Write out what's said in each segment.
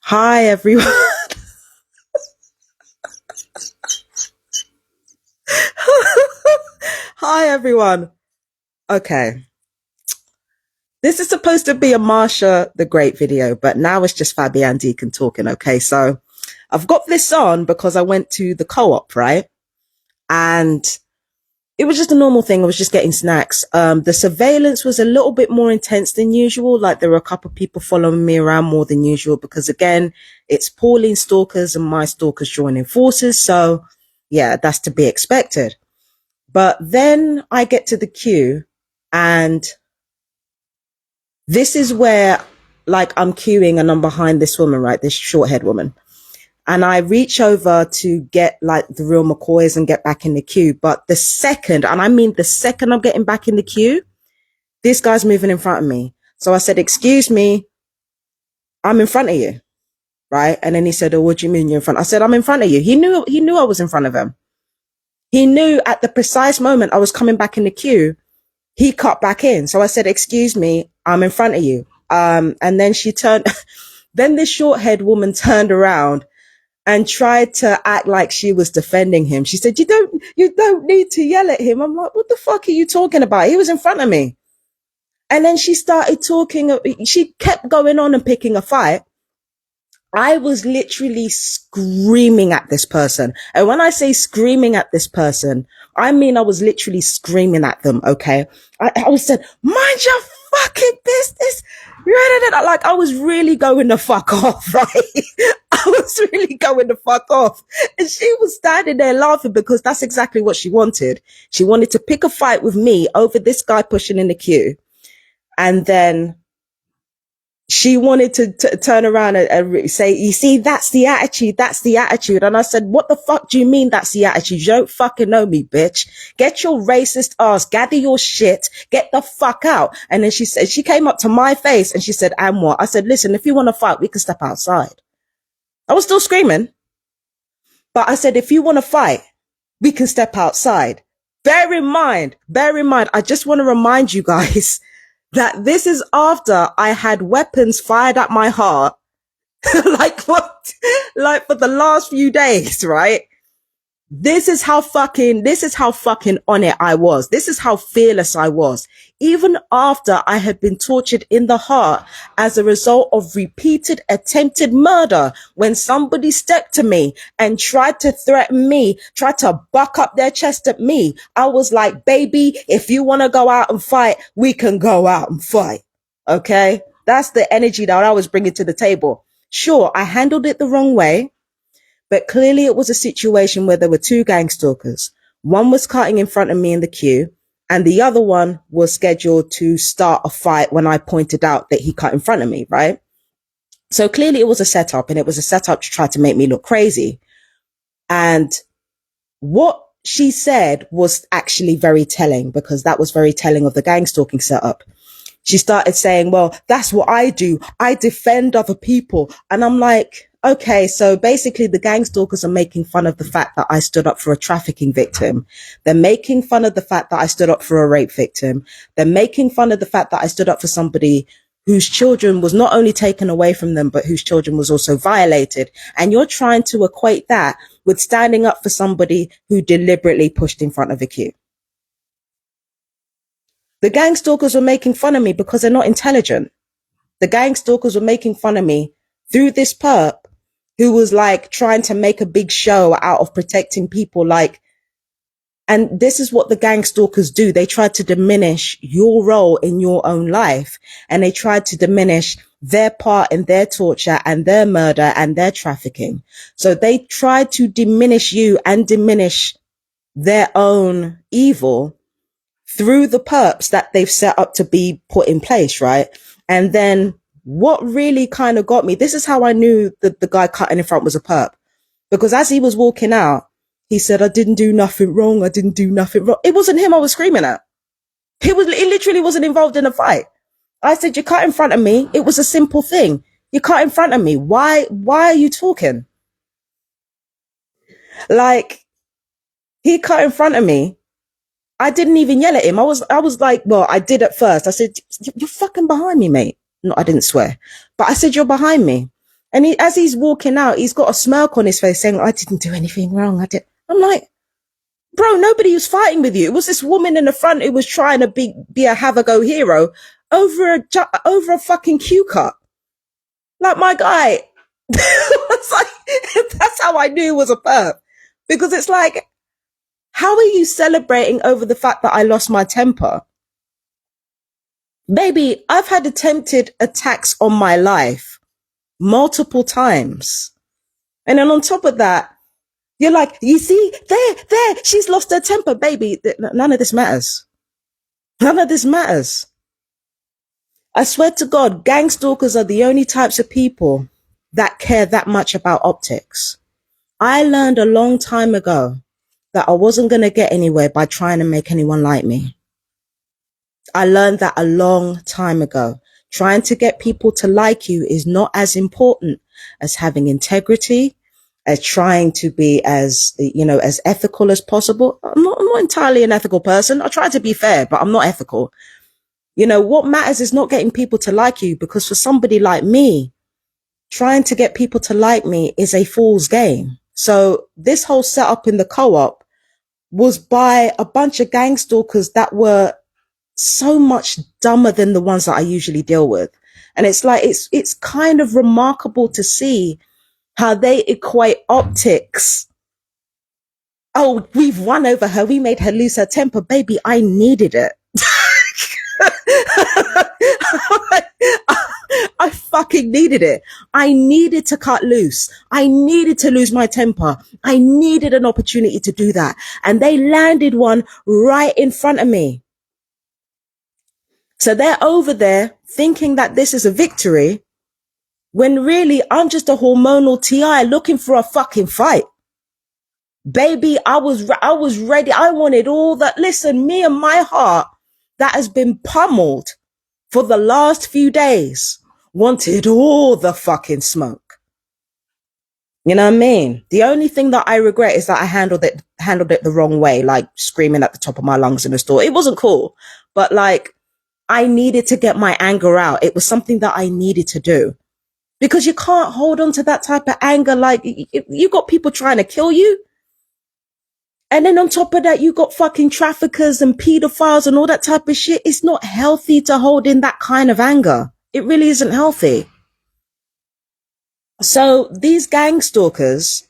Hi, everyone. Hi, everyone. Okay. This is supposed to be a Marsha the Great video, but now it's just Fabian Deacon talking. Okay. So I've got this on because I went to the co-op, right? And it was just a normal thing. I was just getting snacks. The surveillance was a little bit more intense than usual. Like there were a couple of people following me around more than usual because again, it's Pauline stalkers and my stalkers joining forces. So yeah, that's to be expected. But then I get to the queue and this is where like I'm queuing and I'm behind this woman, right? This short haired woman. And I reach over to get like the real McCoys and get back in the queue. But the second, and I mean the second I'm getting back in the queue, this guy's moving in front of me. So I said, excuse me, I'm in front of you. Right. And then he said, oh, what do you mean you're in front? I said, I'm in front of you. He knew I was in front of him. He knew at the precise moment I was coming back in the queue, he cut back in. So I said, excuse me, I'm in front of you. And then she turned, then this short haired woman turned around and tried to act like she was defending him. She said, you don't need to yell at him. I'm like, what the fuck are you talking about? He was in front of me. And then she started talking. She kept going on and picking a fight. I was literally screaming at this person. And when I say screaming at this person, I mean, I was literally screaming at them. Okay. I was said, mind your fucking business. Like I was really going the fuck off, right? I was really going the fuck off. And she was standing there laughing because that's exactly what she wanted. She wanted to pick a fight with me over this guy pushing in the queue. And then she wanted to turn around and say, you see, that's the attitude. That's the attitude. And I said, what the fuck do you mean that's the attitude? You don't fucking know me, bitch. Get your racist ass, gather your shit, get the fuck out. And then she came up to my face and she said, and what? I said, listen, if you want to fight, we can step outside. I was still screaming, but I said, if you want to fight, we can step outside. Bear in mind, I just want to remind you guys that this is after I had weapons fired at my heart, like for the last few days, right? This is how fucking on it I was. This is how fearless I was. Even after I had been tortured in the heart as a result of repeated attempted murder, when somebody stepped to me and tried to threaten me, tried to buck up their chest at me, I was like, baby, if you want to go out and fight, we can go out and fight. Okay? That's the energy that I was bringing to the table. Sure, I handled it the wrong way. But clearly it was a situation where there were two gangstalkers. One was cutting in front of me in the queue, and the other one was scheduled to start a fight when I pointed out that he cut in front of me, right? So clearly it was a setup, and it was a setup to try to make me look crazy. And what she said was actually very telling, because that was very telling of the gangstalking setup. She started saying, well, that's what I do. I defend other people. And I'm like, okay, so basically the gangstalkers are making fun of the fact that I stood up for a trafficking victim. They're making fun of the fact that I stood up for a rape victim. They're making fun of the fact that I stood up for somebody whose children was not only taken away from them, but whose children was also violated. And you're trying to equate that with standing up for somebody who deliberately pushed in front of a queue. The gangstalkers were making fun of me because they're not intelligent. The gangstalkers were making fun of me through this perp who was like trying to make a big show out of protecting people. Like, and this is what the gangstalkers do. They try to diminish your role in your own life, and they try to diminish their part in their torture and their murder and their trafficking. So they try to diminish you and diminish their own evil through the perps that they've set up to be put in place, right? And then what really kind of got me, this is how I knew that the guy cutting in front was a perp. Because as he was walking out, he said, I didn't do nothing wrong. I didn't do nothing wrong. It wasn't him I was screaming at. He literally wasn't involved in a fight. I said, you cut in front of me. It was a simple thing. You cut in front of me. Why are you talking? Like, he cut in front of me. I didn't even yell at him. I was like, well, I did at first. I said, you're fucking behind me, mate. No, I didn't swear, but I said, you're behind me. And as he's walking out, he's got a smirk on his face saying, I didn't do anything wrong. I'm like, bro, nobody was fighting with you. It was this woman in the front who was trying to be a have-a-go hero over a fucking cue cut. Like, my guy, it's like, that's how I knew he was a perp. Because it's like, how are you celebrating over the fact that I lost my temper? Baby, I've had attempted attacks on my life multiple times. And then on top of that, you're like, you see, there, she's lost her temper, baby. None of this matters. None of this matters. I swear to God, gangstalkers are the only types of people that care that much about optics. I learned a long time ago that I wasn't going to get anywhere by trying to make anyone like me. I learned that a long time ago. Trying to get people to like you is not as important as having integrity, as trying to be as, as ethical as possible. I'm not entirely an ethical person. I try to be fair, but I'm not ethical. What matters is not getting people to like you, because for somebody like me, trying to get people to like me is a fool's game. So this whole setup in the co-op was by a bunch of gangstalkers that were so much dumber than the ones that I usually deal with. And it's like, it's kind of remarkable to see how they equate optics. Oh, we've won over her. We made her lose her temper. Baby, I needed it. I fucking needed it. I needed to cut loose. I needed to lose my temper. I needed an opportunity to do that. And they landed one right in front of me. So they're over there thinking that this is a victory, when really I'm just a hormonal TI looking for a fucking fight. Baby, I was ready. I wanted all that. Listen, me and my heart that has been pummeled for the last few days wanted all the fucking smoke. You know what I mean? The only thing that I regret is that I handled it the wrong way, like screaming at the top of my lungs in the store. It wasn't cool, but like, I needed to get my anger out. It was something that I needed to do, because you can't hold on to that type of anger. Like, you got people trying to kill you. And then on top of that, you got fucking traffickers and pedophiles and all that type of shit. It's not healthy to hold in that kind of anger. It really isn't healthy. So these gang stalkers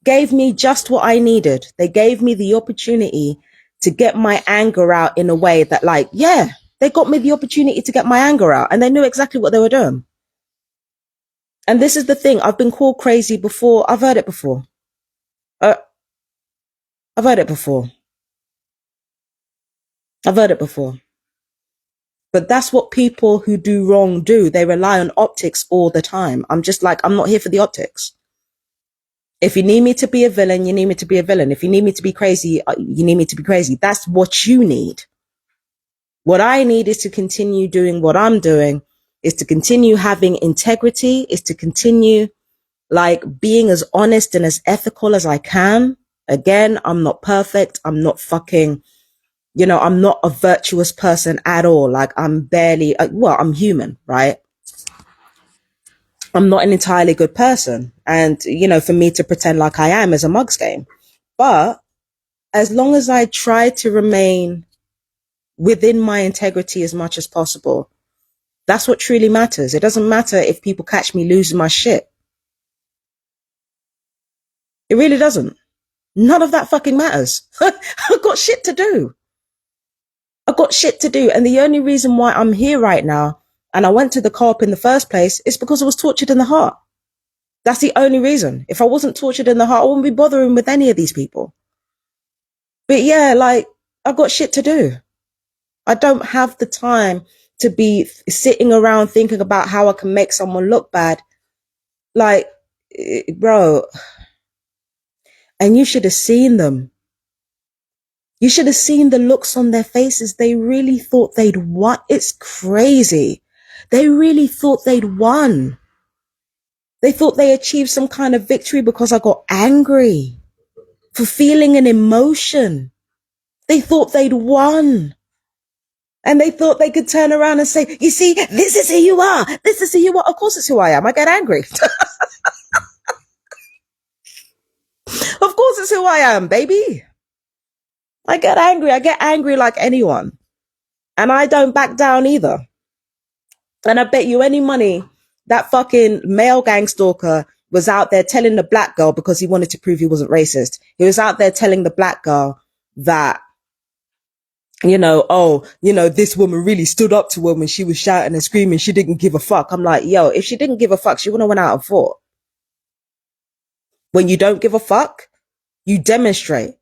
gave me just what I needed. They gave me the opportunity to get my anger out in a way that, like, yeah, they got me the opportunity to get my anger out, and they knew exactly what they were doing. And this is the thing. I've been called crazy before. I've heard it before. I've heard it before. I've heard it before. But that's what people who do wrong do. They rely on optics all the time. I'm just like, I'm not here for the optics. If you need me to be a villain, you need me to be a villain. If you need me to be crazy, you need me to be crazy. That's what you need. What I need is to continue doing what I'm doing, is to continue having integrity, is to continue like being as honest and as ethical as I can. Again, I'm not perfect. I'm not fucking, I'm not a virtuous person at all. Like, I'm barely, I'm human, right? I'm not an entirely good person. And, for me to pretend like I am is a mug's game. But as long as I try to remain within my integrity as much as possible, that's what truly matters. It doesn't matter if people catch me losing my shit. It really doesn't. None of that fucking matters. I've got shit to do. I've got shit to do. And the only reason why I'm here right now, and I went to the co-op in the first place, is because I was tortured in the heart. That's the only reason. If I wasn't tortured in the heart, I wouldn't be bothering with any of these people. But yeah, like, I've got shit to do. I don't have the time to be sitting around thinking about how I can make someone look bad. Like, bro, and you should have seen them. You should have seen the looks on their faces. They really thought they'd won. It's crazy. They really thought they'd won. They thought they achieved some kind of victory because I got angry for feeling an emotion. They thought they'd won. And they thought they could turn around and say, you see, this is who you are. This is who you are. Of course it's who I am. I get angry. is who I am, baby. I get angry. I get angry like anyone. And I don't back down either. And I bet you any money that fucking male gang stalker was out there telling the black girl, because he wanted to prove he wasn't racist. He was out there telling the black girl that, this woman really stood up to her when she was shouting and screaming. She didn't give a fuck. I'm like, yo, if she didn't give a fuck, she wouldn't have went out and fought. When you don't give a fuck, you demonstrate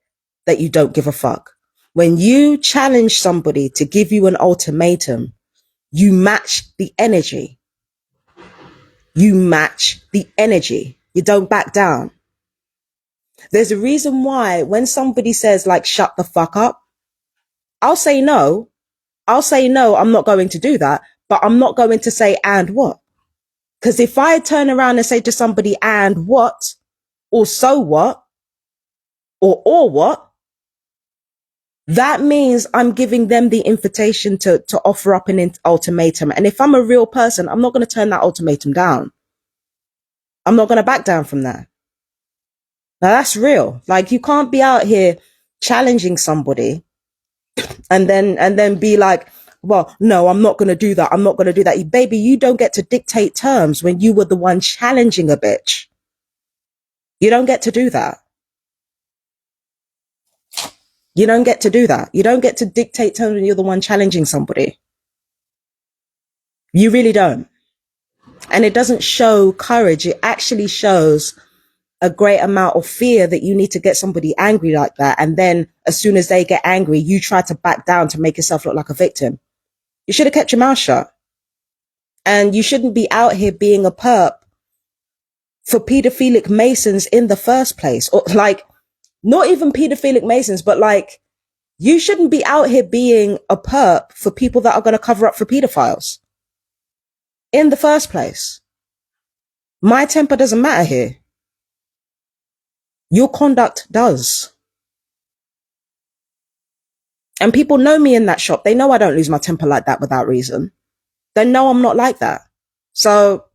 that you don't give a fuck. When you challenge somebody to give you an ultimatum, you match the energy. You match the energy. You don't back down. There's a reason why when somebody says like, shut the fuck up, I'll say no. I'll say no, I'm not going to do that, but I'm not going to say, and what? Because if I turn around and say to somebody, and what? Or so what? Or what? That means I'm giving them the invitation to offer up an ultimatum. And if I'm a real person, I'm not going to turn that ultimatum down. I'm not going to back down from that. Now that's real. Like, you can't be out here challenging somebody and then be like, well, no, I'm not going to do that. I'm not going to do that. Baby, you don't get to dictate terms when you were the one challenging a bitch. You don't get to do that. You don't get to do that. You don't get to dictate terms when you're the one challenging somebody. You really don't. And it doesn't show courage. It actually shows a great amount of fear that you need to get somebody angry like that. And then as soon as they get angry, you try to back down to make yourself look like a victim. You should have kept your mouth shut. And you shouldn't be out here being a perp for pedophilic masons in the first place. Or like, not even pedophilic masons, but like, you shouldn't be out here being a perp for people that are going to cover up for pedophiles in the first place. My temper doesn't matter here. Your conduct does. And people know me in that shop. They know I don't lose my temper like that without reason. They know I'm not like that. So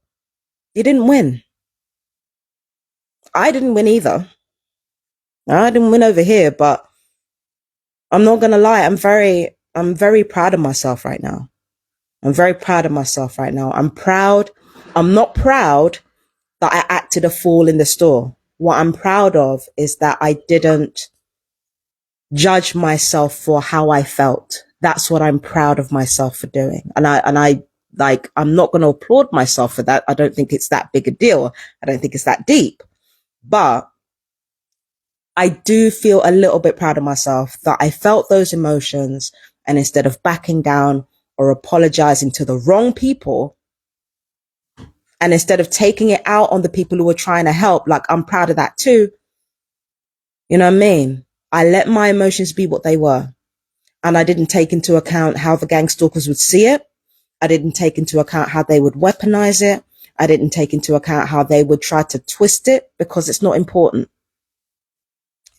you didn't win. I didn't win either. I didn't win over here, but I'm not going to lie. I'm very proud of myself right now. I'm very proud of myself right now. I'm proud. I'm not proud that I acted a fool in the store. What I'm proud of is that I didn't judge myself for how I felt. That's what I'm proud of myself for doing. And I like, I'm not going to applaud myself for that. I don't think it's that big a deal. I don't think it's that deep, but I do feel a little bit proud of myself that I felt those emotions, and instead of backing down or apologizing to the wrong people, and instead of taking it out on the people who were trying to help, like, I'm proud of that too. You know what I mean? I let my emotions be what they were. And I didn't take into account how the gangstalkers would see it. I didn't take into account how they would weaponize it. I didn't take into account how they would try to twist it, because it's not important.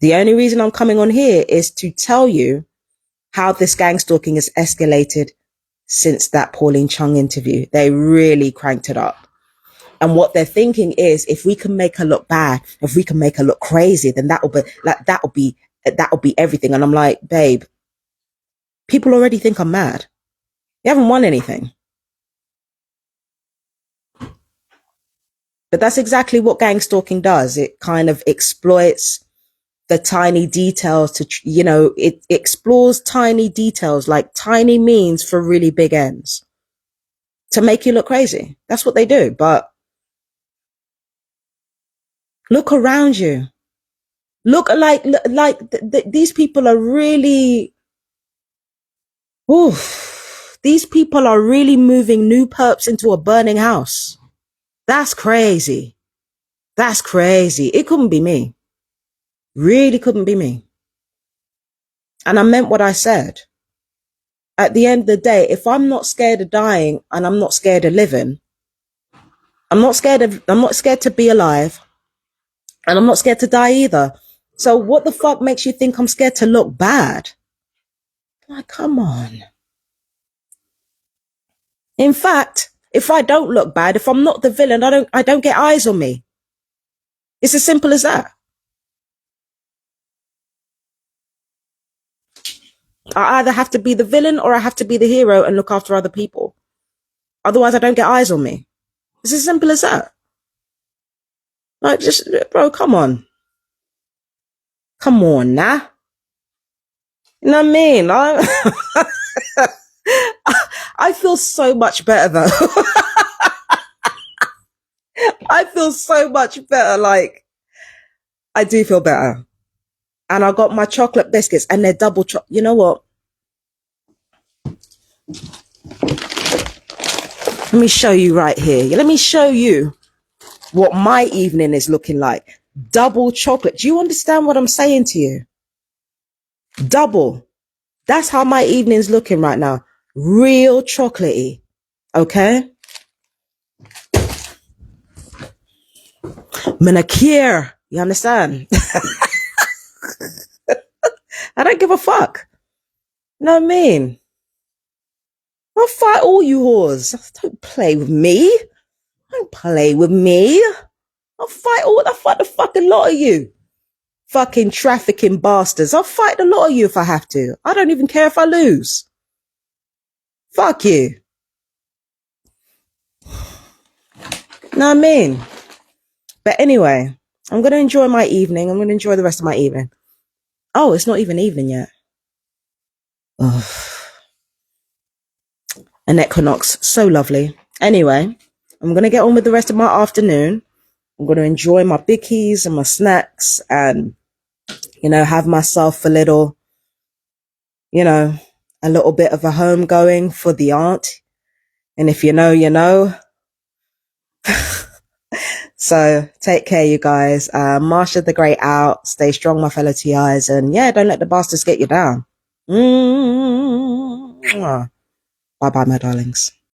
The only reason I'm coming on here is to tell you how this gangstalking has escalated since that Pauline Chung interview. They really cranked it up. And what they're thinking is, if we can make her look bad, if we can make her look crazy, then that'll be everything. And I'm like, babe, people already think I'm mad. You haven't won anything. But that's exactly what gang stalking does. It kind of exploits the tiny details to, it explores tiny details, like tiny means for really big ends, to make you look crazy. That's what they do. But look around you. Look like these people are really, these people are really moving new perps into a burning house. That's crazy. That's crazy. It couldn't be me. Really couldn't be me. And I meant what I said. At the end of the day, if I'm not scared of dying and I'm not scared of living, I'm not scared to be alive, and I'm not scared to die either. So what the fuck makes you think I'm scared to look bad? Like, come on. In fact, if I don't look bad, if I'm not the villain, I don't get eyes on me. It's as simple as that. I either have to be the villain or I have to be the hero and look after other people. Otherwise, I don't get eyes on me. It's as simple as that. Like, just, bro, come on. Come on, nah. You know what I mean? I feel so much better, though. I feel so much better. Like, I do feel better. And I got my chocolate biscuits and they're double chocolate. You know what? Let me show you right here. Let me show you what my evening is looking like. Double chocolate. Do you understand what I'm saying to you? Double. That's how my evening's looking right now. Real chocolatey. Okay? Manicure. You understand? I don't give a fuck. You know what I mean? I'll fight all you whores. Don't play with me. Don't play with me. I'll fight the fucking lot of you. Fucking trafficking bastards. I'll fight the lot of you if I have to. I don't even care if I lose. Fuck you. Know what I mean? But anyway, I'm going to enjoy my evening. I'm going to enjoy the rest of my evening. Oh, it's not even evening yet. Ugh. An equinox. So lovely. Anyway, I'm going to get on with the rest of my afternoon. I'm going to enjoy my bickies and my snacks and, you know, have myself a little bit of a home going for the aunt. And if you know, you know. So take care, you guys. Marsha the Great out. Stay strong, my fellow TIs. And yeah, don't let the bastards get you down. Bye-bye, my darlings.